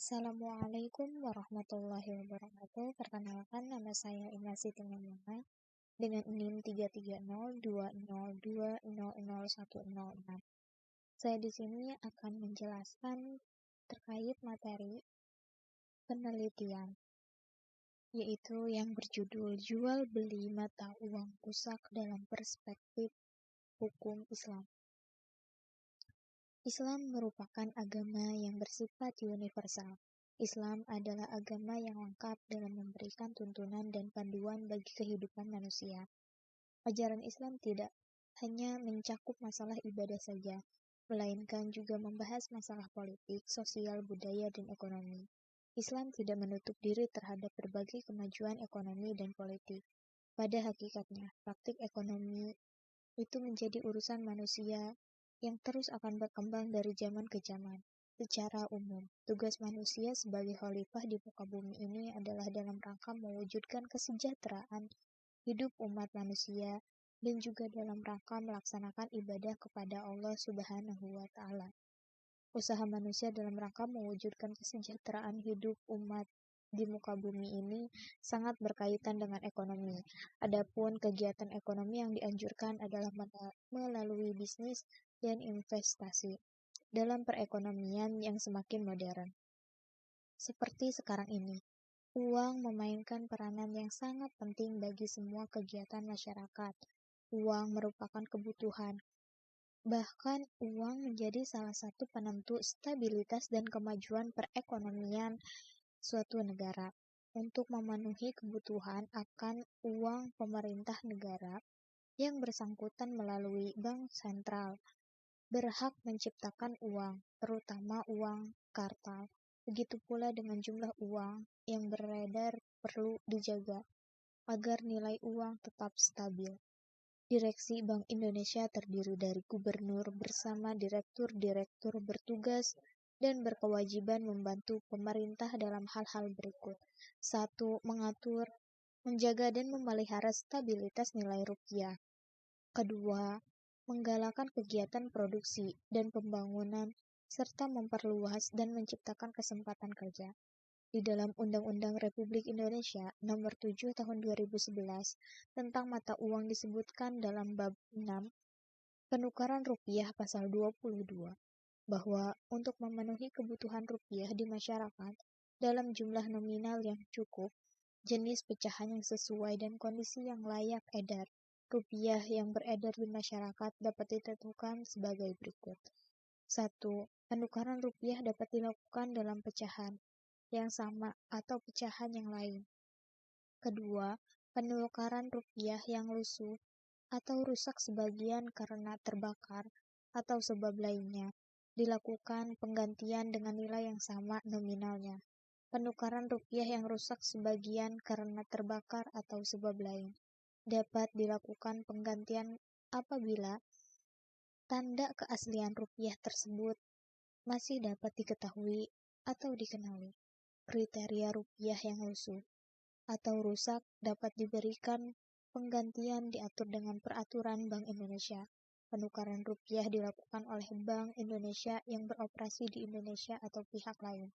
Assalamualaikum warahmatullahi wabarakatuh. Perkenalkan, nama saya Ina Siti Maimuna dengan NIM 33020201006. Saya di sini akan menjelaskan terkait materi penelitian, yaitu yang berjudul Jual Beli Mata Uang Rusak dalam Perspektif Hukum Islam. Islam merupakan agama yang bersifat universal. Islam adalah agama yang lengkap dalam memberikan tuntunan dan panduan bagi kehidupan manusia. Ajaran Islam tidak hanya mencakup masalah ibadah saja, melainkan juga membahas masalah politik, sosial, budaya, dan ekonomi. Islam tidak menutup diri terhadap berbagai kemajuan ekonomi dan politik. Pada hakikatnya, praktik ekonomi itu menjadi urusan manusia yang terus akan berkembang dari zaman ke zaman. Secara umum, tugas manusia sebagai khalifah di muka bumi ini adalah dalam rangka mewujudkan kesejahteraan hidup umat manusia dan juga dalam rangka melaksanakan ibadah kepada Allah Subhanahu wa Ta'ala. Usaha manusia dalam rangka mewujudkan kesejahteraan hidup umat di muka bumi ini sangat berkaitan dengan ekonomi. Adapun kegiatan ekonomi yang dianjurkan adalah melalui bisnis dan investasi dalam perekonomian yang semakin modern. Seperti sekarang ini, uang memainkan peranan yang sangat penting bagi semua kegiatan masyarakat. Uang merupakan kebutuhan. Bahkan uang menjadi salah satu penentu stabilitas dan kemajuan perekonomian suatu negara. Untuk memenuhi kebutuhan akan uang pemerintah negara yang bersangkutan melalui bank sentral berhak menciptakan uang, terutama uang kartal. Begitu pula dengan jumlah uang yang beredar perlu dijaga agar nilai uang tetap stabil. Direksi Bank Indonesia terdiri dari gubernur bersama direktur-direktur bertugas dan berkewajiban membantu pemerintah dalam hal-hal berikut. 1. Mengatur, menjaga dan memelihara stabilitas nilai rupiah. Kedua, menggalakkan kegiatan produksi dan pembangunan serta memperluas dan menciptakan kesempatan kerja. Di dalam Undang-Undang Republik Indonesia Nomor 7 Tahun 2011 tentang mata uang disebutkan dalam bab 6 penukaran rupiah pasal 22 bahwa untuk memenuhi kebutuhan rupiah di masyarakat dalam jumlah nominal yang cukup, jenis pecahan yang sesuai dan kondisi yang layak edar, rupiah yang beredar di masyarakat dapat ditentukan sebagai berikut. 1. Penukaran rupiah dapat dilakukan dalam pecahan yang sama atau pecahan yang lain. Kedua, penukaran rupiah yang lusuh atau rusak sebagian karena terbakar atau sebab lainnya, dilakukan penggantian dengan nilai yang sama nominalnya. Penukaran rupiah yang rusak sebagian karena terbakar atau sebab lain dapat dilakukan penggantian apabila tanda keaslian rupiah tersebut masih dapat diketahui atau dikenali. Kriteria rupiah yang lusuh atau rusak dapat diberikan penggantian diatur dengan peraturan Bank Indonesia. Penukaran rupiah dilakukan oleh Bank Indonesia yang beroperasi di Indonesia atau pihak lain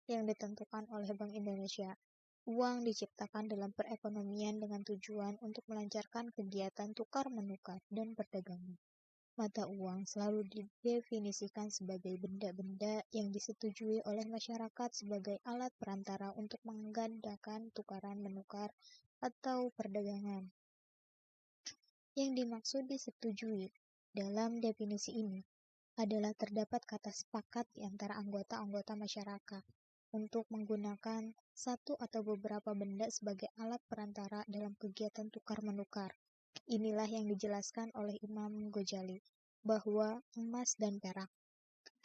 yang ditentukan oleh Bank Indonesia. Uang diciptakan dalam perekonomian dengan tujuan untuk melancarkan kegiatan tukar-menukar dan perdagangan. Mata uang selalu didefinisikan sebagai benda-benda yang disetujui oleh masyarakat sebagai alat perantara untuk menggandakan tukaran-menukar atau perdagangan. Yang dimaksud disetujui dalam definisi ini adalah terdapat kata sepakat di antara anggota-anggota masyarakat untuk menggunakan satu atau beberapa benda sebagai alat perantara dalam kegiatan tukar-menukar. Inilah yang dijelaskan oleh Imam Ghazali, bahwa emas dan perak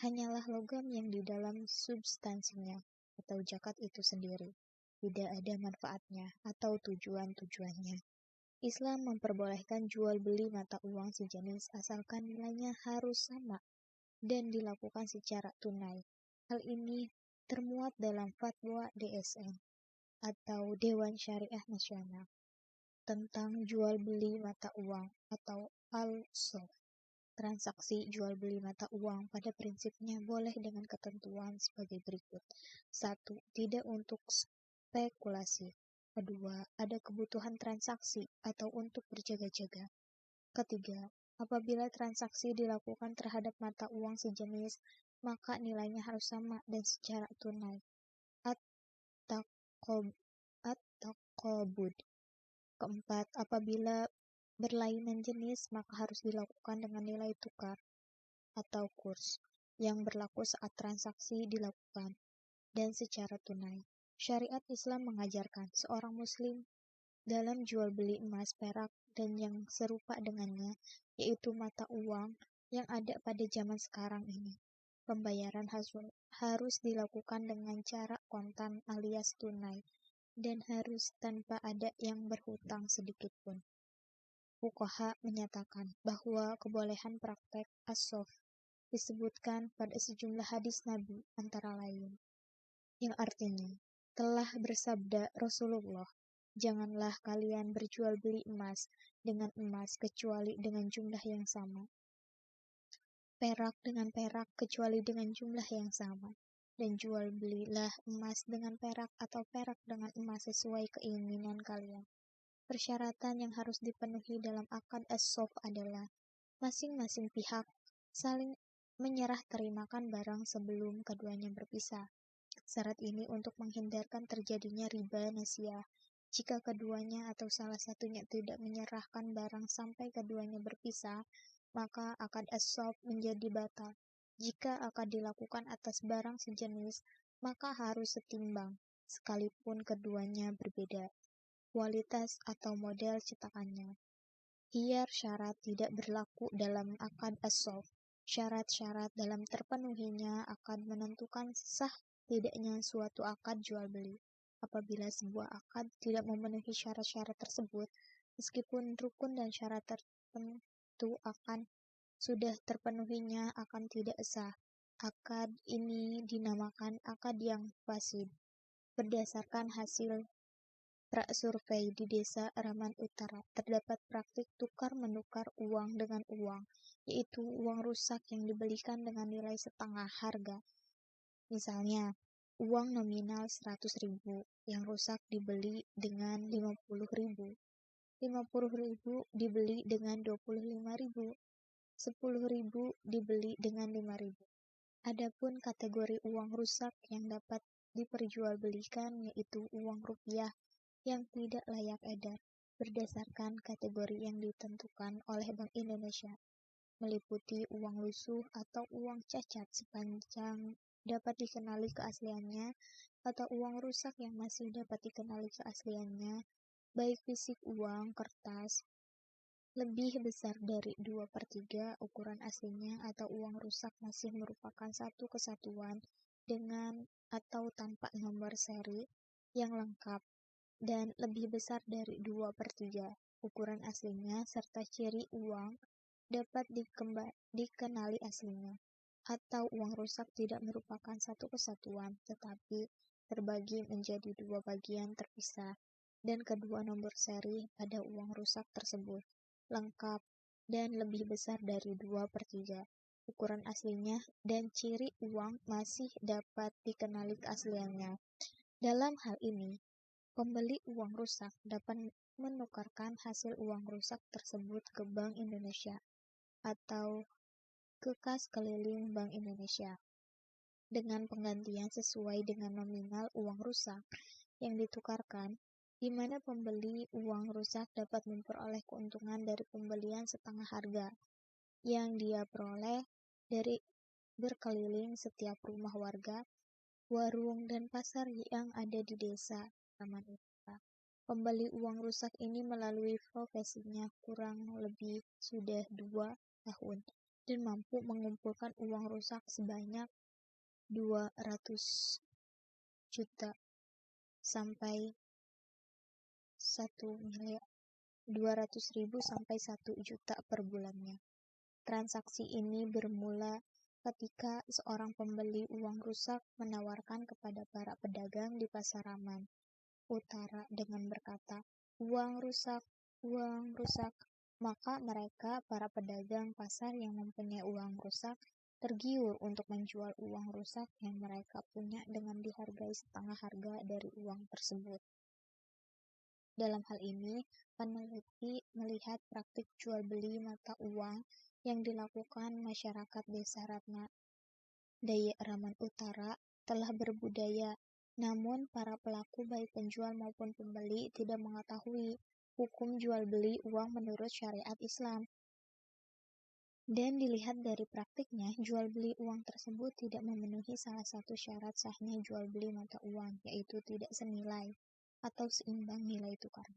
hanyalah logam yang di dalam substansinya atau zakat itu sendiri tidak ada manfaatnya atau tujuan-tujuannya. Islam memperbolehkan jual beli mata uang sejenis asalkan nilainya harus sama dan dilakukan secara tunai. Hal ini termuat dalam Fatwa DSN atau Dewan Syariah Nasional tentang jual beli mata uang atau Al-Sof transaksi jual beli mata uang pada prinsipnya boleh dengan ketentuan sebagai berikut. 1. Tidak untuk spekulasi. Kedua, ada kebutuhan transaksi atau untuk berjaga-jaga. Ketiga, apabila transaksi dilakukan terhadap mata uang sejenis, maka nilainya harus sama dan secara tunai. At-taqabud. Keempat, apabila berlainan jenis, maka harus dilakukan dengan nilai tukar atau kurs yang berlaku saat transaksi dilakukan dan secara tunai. Syariat Islam mengajarkan seorang muslim dalam jual beli emas, perak, dan yang serupa dengannya, yaitu mata uang yang ada pada zaman sekarang ini. Pembayaran harus dilakukan dengan cara kontan alias tunai dan harus tanpa ada yang berhutang sedikit pun. Fuqaha menyatakan bahwa kebolehan praktek as-sof disebutkan pada sejumlah hadis Nabi, antara lain, yang artinya, telah bersabda Rasulullah, janganlah kalian berjual beli emas dengan emas kecuali dengan jumlah yang sama, perak dengan perak kecuali dengan jumlah yang sama, dan jual belilah emas dengan perak atau perak dengan emas sesuai keinginan kalian. Persyaratan yang harus dipenuhi dalam akad as-sof adalah masing-masing pihak saling menyerah terimakan barang sebelum keduanya berpisah. Syarat ini untuk menghindarkan terjadinya riba nasiah. Jika keduanya atau salah satunya tidak menyerahkan barang sampai keduanya berpisah, maka akad as-sof menjadi batal. Jika akad dilakukan atas barang sejenis, maka harus setimbang, sekalipun keduanya berbeda kualitas atau model cetakannya. Hiyar syarat tidak berlaku dalam akad as-sof. Syarat-syarat dalam terpenuhinya akan menentukan sah tidaknya suatu akad jual beli. Apabila sebuah akad tidak memenuhi syarat-syarat tersebut, meskipun rukun dan syarat tertentu akan sudah terpenuhinya akan tidak sah. Akad ini dinamakan akad yang fasid. Berdasarkan hasil prasurvei di desa Raman Utara, terdapat praktik tukar-menukar uang dengan uang, yaitu uang rusak yang dibelikan dengan nilai setengah harga. Misalnya, uang nominal 100.000 yang rusak dibeli dengan 50.000, 50.000 dibeli dengan 25.000, 10.000 dibeli dengan 5.000. Adapun kategori uang rusak yang dapat diperjualbelikan yaitu uang rupiah yang tidak layak edar berdasarkan kategori yang ditentukan oleh Bank Indonesia, meliputi uang lusuh atau uang cacat sepanjang dapat dikenali keasliannya atau uang rusak yang masih dapat dikenali keasliannya, baik fisik uang kertas lebih besar dari 2/3 ukuran aslinya atau uang rusak masih merupakan satu kesatuan dengan atau tanpa nomor seri yang lengkap dan lebih besar dari 2/3 ukuran aslinya serta ciri uang dapat dikenali aslinya, atau uang rusak tidak merupakan satu kesatuan tetapi terbagi menjadi dua bagian terpisah dan kedua nomor seri pada uang rusak tersebut lengkap dan lebih besar dari 2/3 ukuran aslinya dan ciri uang masih dapat dikenali keasliannya. Dalam hal ini, pembeli uang rusak dapat menukarkan hasil uang rusak tersebut ke Bank Indonesia atau ke kas keliling Bank Indonesia dengan penggantian sesuai dengan nominal uang rusak yang ditukarkan, di mana pembeli uang rusak dapat memperoleh keuntungan dari pembelian setengah harga yang dia peroleh dari berkeliling setiap rumah warga, warung, dan pasar yang ada di desa Taman Utara. Pembeli uang rusak ini melalui profesinya kurang lebih sudah 2 tahun dan mampu mengumpulkan uang rusak sebanyak 200 juta sampai 200.000 sampai 1 juta per bulannya. Transaksi ini bermula ketika seorang pembeli uang rusak menawarkan kepada para pedagang di Pasar Raman Utara dengan berkata, uang rusak, Maka mereka, para pedagang pasar yang mempunyai uang rusak, tergiur untuk menjual uang rusak yang mereka punya dengan dihargai setengah harga dari uang tersebut. Dalam hal ini, peneliti melihat praktik jual beli mata uang yang dilakukan masyarakat desa Ratna Daya Raman Utara telah berbudaya, namun para pelaku baik penjual maupun pembeli tidak mengetahui hukum jual beli uang menurut syariat Islam. Dan dilihat dari praktiknya, jual beli uang tersebut tidak memenuhi salah satu syarat sahnya jual beli mata uang, yaitu tidak senilai atau seimbang nilai tukar.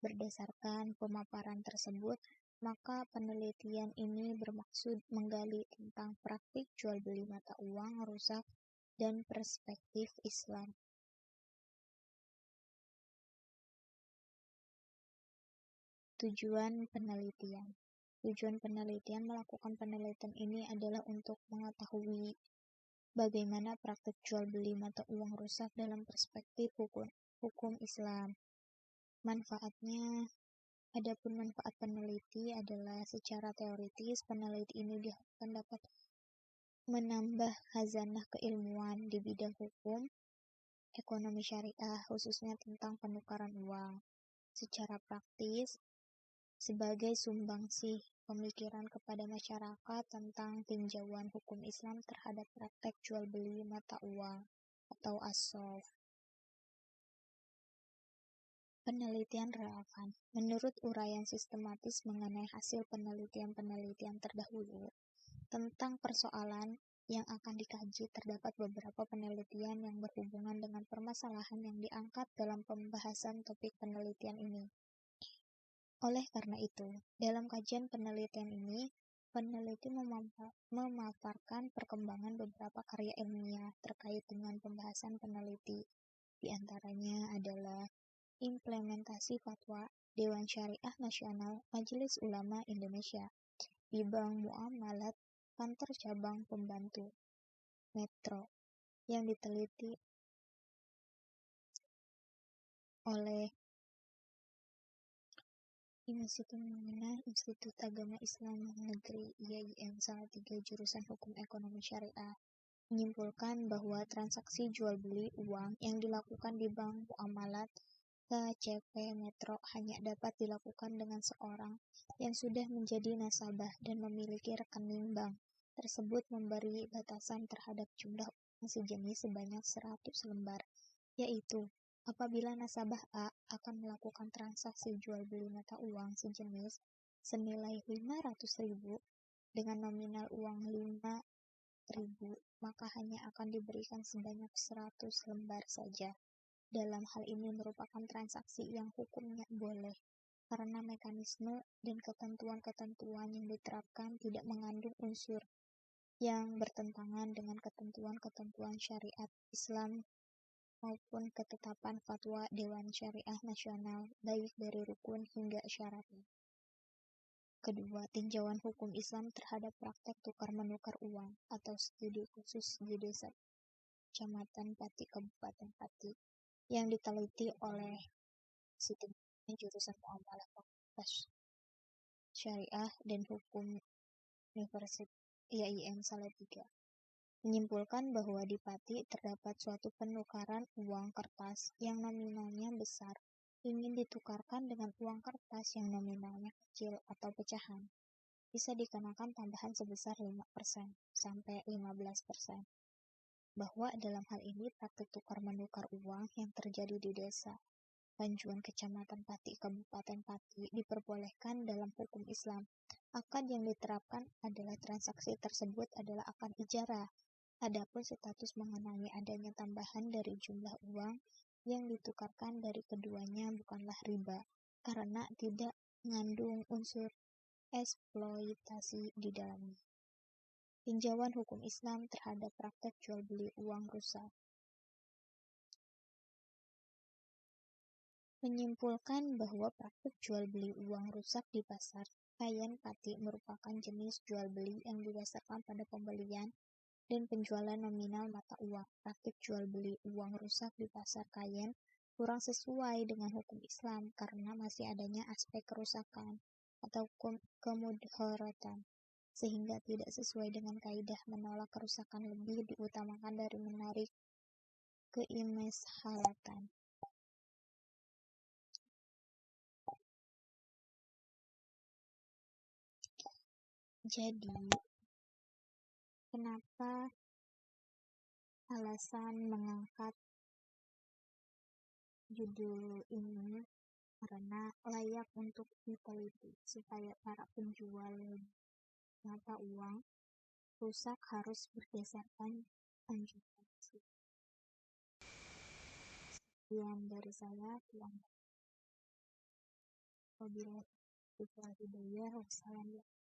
Berdasarkan pemaparan tersebut, maka penelitian ini bermaksud menggali tentang praktik jual beli mata uang rusak dan perspektif Islam. Tujuan penelitian. Tujuan penelitian melakukan penelitian ini adalah untuk mengetahui bagaimana praktik jual beli mata uang rusak dalam perspektif hukum Islam. Manfaatnya. Adapun manfaat peneliti adalah secara teoritis, peneliti ini diharapkan dapat menambah khazanah keilmuan di bidang hukum, ekonomi syariah, khususnya tentang penukaran uang. Secara praktis, sebagai sumbangsih pemikiran kepada masyarakat tentang tinjauan hukum Islam terhadap praktek jual beli mata uang atau as-sof. Penelitian relevan. Menurut uraian sistematis mengenai hasil penelitian-penelitian terdahulu tentang persoalan yang akan dikaji, terdapat beberapa penelitian yang berhubungan dengan permasalahan yang diangkat dalam pembahasan topik penelitian ini. Oleh karena itu, dalam kajian penelitian ini, peneliti memaparkan perkembangan beberapa karya ilmiah terkait dengan pembahasan peneliti. Di antaranya adalah implementasi fatwa Dewan Syariah Nasional Majelis Ulama Indonesia di Bank Muamalat Kantor Cabang Pembantu Metro yang diteliti oleh Institut Agama Islam Negeri IAIN Salatiga Jurusan Hukum Ekonomi Syariah menyimpulkan bahwa transaksi jual beli uang yang dilakukan di Bank Muamalat KCP Metro hanya dapat dilakukan dengan seorang yang sudah menjadi nasabah dan memiliki rekening bank tersebut memberi batasan terhadap jumlah uang sejenis sebanyak 100 lembar, yaitu apabila nasabah A akan melakukan transaksi jual beli mata uang sejenis senilai 500.000 dengan nominal uang 5.000, maka hanya akan diberikan sebanyak 100 lembar saja. Dalam hal ini merupakan transaksi yang hukumnya boleh, karena mekanisme dan ketentuan-ketentuan yang diterapkan tidak mengandung unsur yang bertentangan dengan ketentuan-ketentuan syariat Islam maupun ketetapan fatwa Dewan Syariah Nasional, baik dari rukun hingga syaratnya. Kedua, tinjauan hukum Islam terhadap praktek tukar-menukar uang atau studi khusus di desa Kecamatan Pati, Kabupaten Pati, yang diteliti oleh jurusan Muamalah Fakultas Syariah dan Hukum Universitas IAIN Salatiga, menyimpulkan bahwa di Pati terdapat suatu penukaran uang kertas yang nominalnya besar ingin ditukarkan dengan uang kertas yang nominalnya kecil atau pecahan, bisa dikenakan tambahan sebesar 5% sampai 15%. Bahwa dalam hal ini praktik tukar-menukar uang yang terjadi di desa Banjuan Kecamatan Pati, Kabupaten Pati diperbolehkan dalam hukum Islam. Akad yang diterapkan adalah transaksi tersebut adalah akad ijarah. Adapun status mengenai adanya tambahan dari jumlah uang yang ditukarkan dari keduanya bukanlah riba, karena tidak mengandung unsur eksploitasi di dalamnya. Tinjauan hukum Islam terhadap praktek jual beli uang rusak menyimpulkan bahwa praktik jual beli uang rusak di pasar Kayen Pati merupakan jenis jual beli yang didasarkan pada pembelian dan penjualan nominal mata uang. Praktik jual beli uang rusak di pasar Kayen kurang sesuai dengan hukum Islam karena masih adanya aspek kerusakan atau kemudharatan, sehingga tidak sesuai dengan kaidah menolak kerusakan lebih diutamakan dari menarik keimeshalatan. Jadi, kenapa alasan mengangkat judul ini? Karena layak untuk diteliti, supaya para penjual mata uang rusak harus berdasarkan anjuran. Sekian dari saya. Wabillahi taufiq wal hidayah. Wassalamualaikum.